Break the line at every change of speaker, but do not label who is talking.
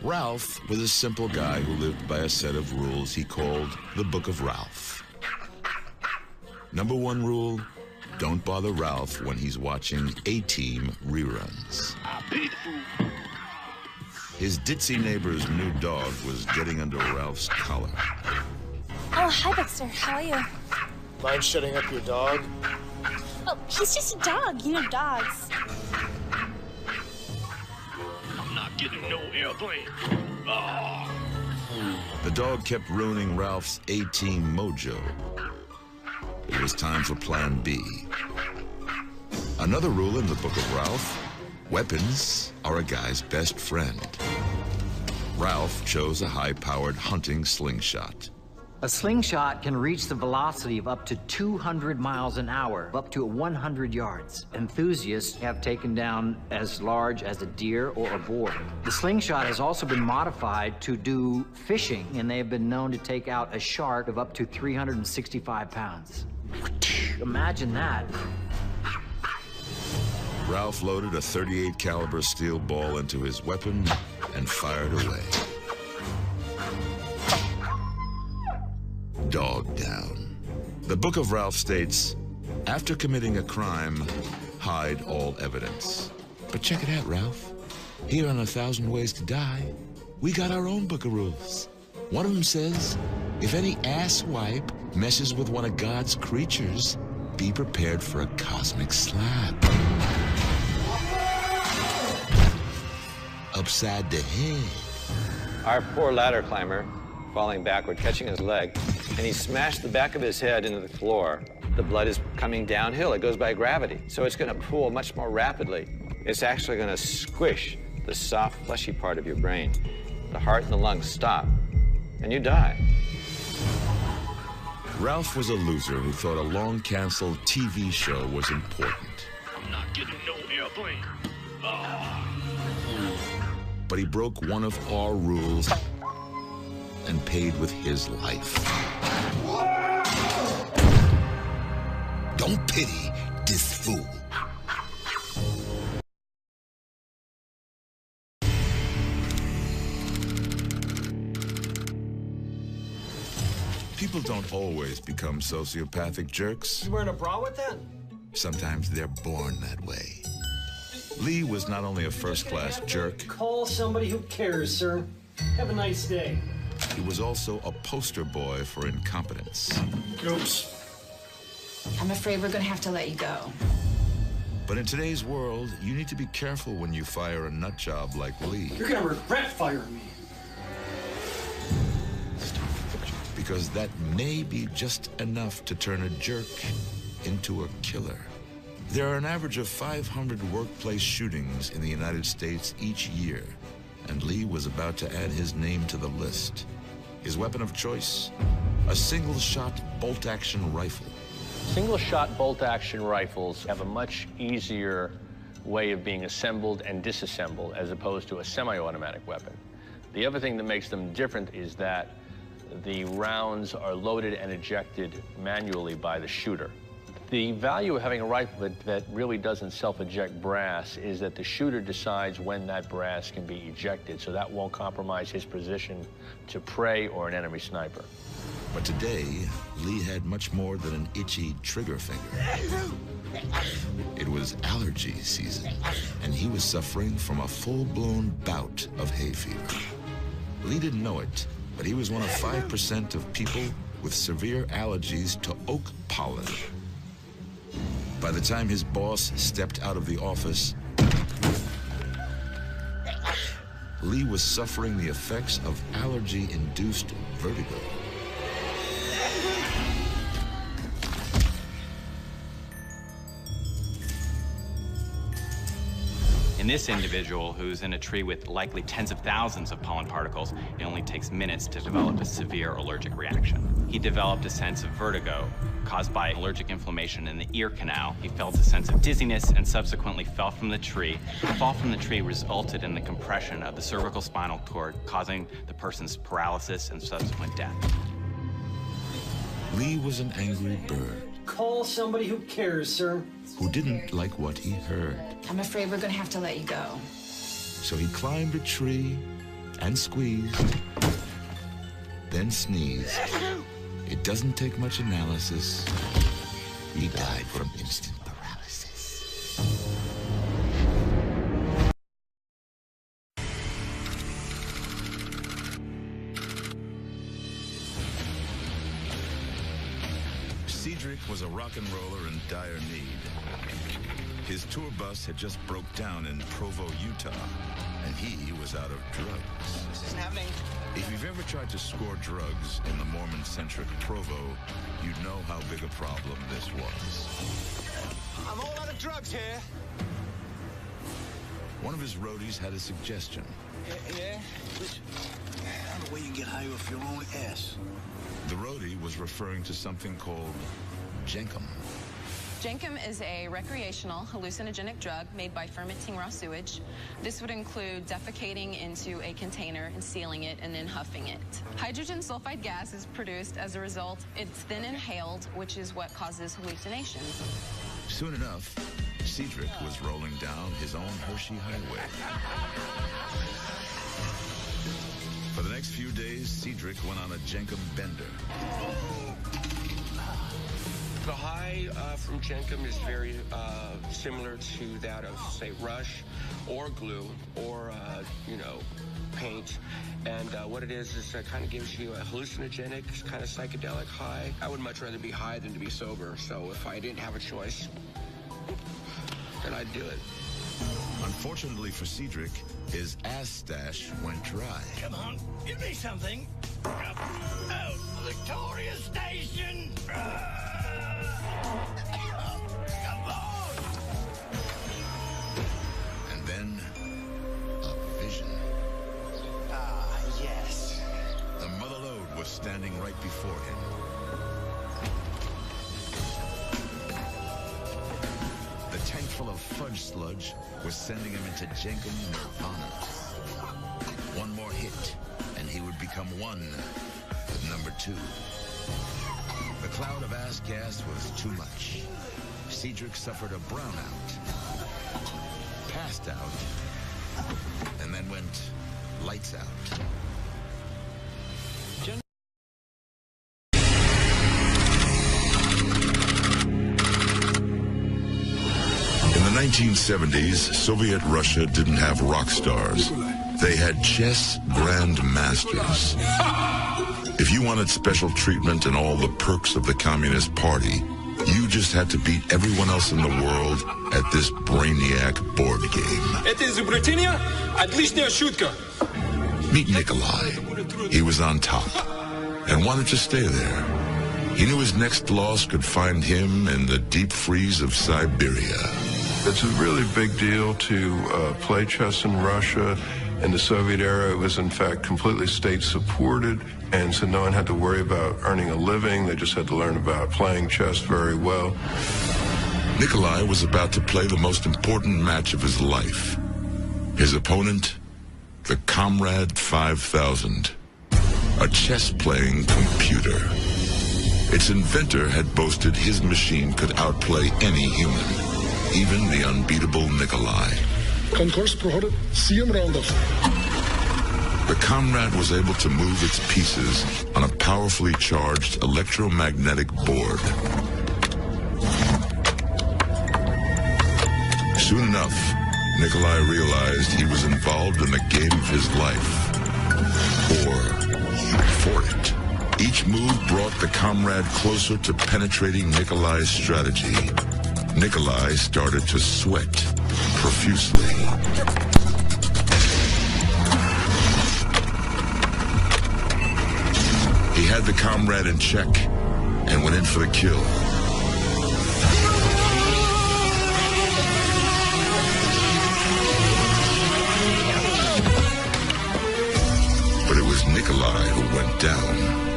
Ralph was a simple guy who lived by a set of rules he called the Book of Ralph. Number 1 rule, don't bother Ralph when he's watching A-Team reruns. His ditzy neighbor's new dog was getting under Ralph's collar.
Oh, hi, Baxter. How are you?
Mind shutting up your dog?
Oh, he's just a dog. You know dogs.
I'm not getting no airplane. Oh.
The dog kept ruining Ralph's A-Team mojo. It was time for Plan B. Another rule in the Book of Ralph, weapons are a guy's best friend. Ralph chose a high-powered hunting slingshot.
A slingshot can reach the velocity of up to 200 miles an hour, up to 100 yards. Enthusiasts have taken down as large as a deer or a boar. The slingshot has also been modified to do fishing, and they have been known to take out a shark of up to 365 pounds. Imagine that.
Ralph loaded a .38 caliber steel ball into his weapon and fired away. Dog down. The Book of Ralph states, after committing a crime, hide all evidence. But check it out, Ralph. Here on 1,000 Ways to Die, we got our own book of rules. One of them says, if any asswipe messes with one of God's creatures, be prepared for a cosmic slap. Upside the head.
Our poor ladder climber, falling backward, catching his leg, and he smashed the back of his head into the floor. The blood is coming downhill. It goes by gravity, so it's going to pool much more rapidly. It's actually going to squish the soft, fleshy part of your brain. The heart and the lungs stop, and you die.
Ralph was a loser who thought a long-canceled TV show was important.
I'm not getting no airplane. Oh.
But he broke one of our rules and paid with his life. Don't pity this fool. People don't always become sociopathic jerks.
You wearing a bra with that?
Sometimes they're born that way. Lee was not only a first-class jerk.
Call somebody who cares, sir. Have a nice day.
He was also a poster boy for incompetence.
Oops.
I'm afraid we're gonna have to let you go.
But in today's world, you need to be careful when you fire a nut job like Lee.
You're gonna regret firing me.
Because that may be just enough to turn a jerk into a killer. There are an average of 500 workplace shootings in the United States each year, and Lee was about to add his name to the list. His weapon of choice, a single-shot bolt-action rifle.
Single-shot bolt-action rifles have a much easier way of being assembled and disassembled as opposed to a semi-automatic weapon. The other thing that makes them different is that the rounds are loaded and ejected manually by the shooter. The value of having a rifle that really doesn't self-eject brass is that the shooter decides when that brass can be ejected, so that won't compromise his position to prey or an enemy sniper.
But today, Lee had much more than an itchy trigger finger. It was allergy season, and he was suffering from a full-blown bout of hay fever. Lee didn't know it, but he was one of 5% of people with severe allergies to oak pollen. By the time his boss stepped out of the office, Lee was suffering the effects of allergy-induced vertigo.
In this individual, who's in a tree with likely tens of thousands of pollen particles, it only takes minutes to develop a severe allergic reaction. He developed a sense of vertigo caused by allergic inflammation in the ear canal. He felt a sense of dizziness and subsequently fell from the tree. The fall from the tree resulted in the compression of the cervical spinal cord, causing the person's paralysis and subsequent death.
Lee was an angry bird.
Call somebody who cares, sir.
Who didn't like what he heard.
I'm afraid we're gonna have to let you go.
So he climbed a tree and squeezed, then sneezed. It doesn't take much analysis. He died from instant paralysis. Cedric was a rock and roller in dire need. His tour bus had just broke down in Provo, Utah, and he was out of drugs.
This isn't happening.
If you've ever tried to score drugs in the Mormon-centric Provo, you'd know how big a problem this was.
I'm all out of drugs here.
One of his roadies had a suggestion.
Yeah? I don't know where you get high off your own ass.
The roadie was referring to something called Jenkem.
Jenkem is a recreational hallucinogenic drug made by fermenting raw sewage. This would include defecating into a container and sealing it and then huffing it. Hydrogen sulfide gas is produced as a result. It's then inhaled, which is what causes hallucinations.
Soon enough, Cedric was rolling down his own Hershey highway. For the next few days, Cedric went on a Jenkem bender.
The high from Jenkem is very similar to that of, say, Rush or glue or, paint. And what it is it kind of gives you a hallucinogenic, kind of psychedelic high. I would much rather be high than to be sober. So if I didn't have a choice, then I'd do it.
Unfortunately for Cedric, his ass stash went dry.
Come on, give me something. Oh, Victoria Station. Come on.
And then, a vision.
Ah, yes.
The mother lode was standing right before him. The tank full of fudge sludge was sending him into Jenkem nirvana. One more hit, and he would become one with number 2. The cloud of ass gas was too much. Cedric suffered a brownout, passed out, and then went lights out. In the 1970s, Soviet Russia didn't have rock stars. They had chess grandmasters. If you wanted special treatment and all the perks of the Communist Party, you just had to beat everyone else in the world at this brainiac board game.
Это изобретение – отличная шутка.
Meet Nikolai. He was on top and wanted to stay there. He knew his next loss could find him in the deep freeze of Siberia.
It's a really big deal to play chess in Russia. In the Soviet era, it was in fact completely state-supported, and so no one had to worry about earning a living. They just had to learn about playing chess very well.
Nikolai was about to play the most important match of his life. His opponent, the Comrade 5000, a chess-playing computer. Its inventor had boasted his machine could outplay any human, even the unbeatable Nikolai.
Конкурс проходит 7 раундов.
The Comrade was able to move its pieces on a powerfully charged electromagnetic board. Soon enough, Nikolai realized he was involved in the game of his life. Or for it. Each move brought the Comrade closer to penetrating Nikolai's strategy. Nikolai started to sweat profusely. He had the Comrade in check and went in for the kill. But it was Nikolai who went down.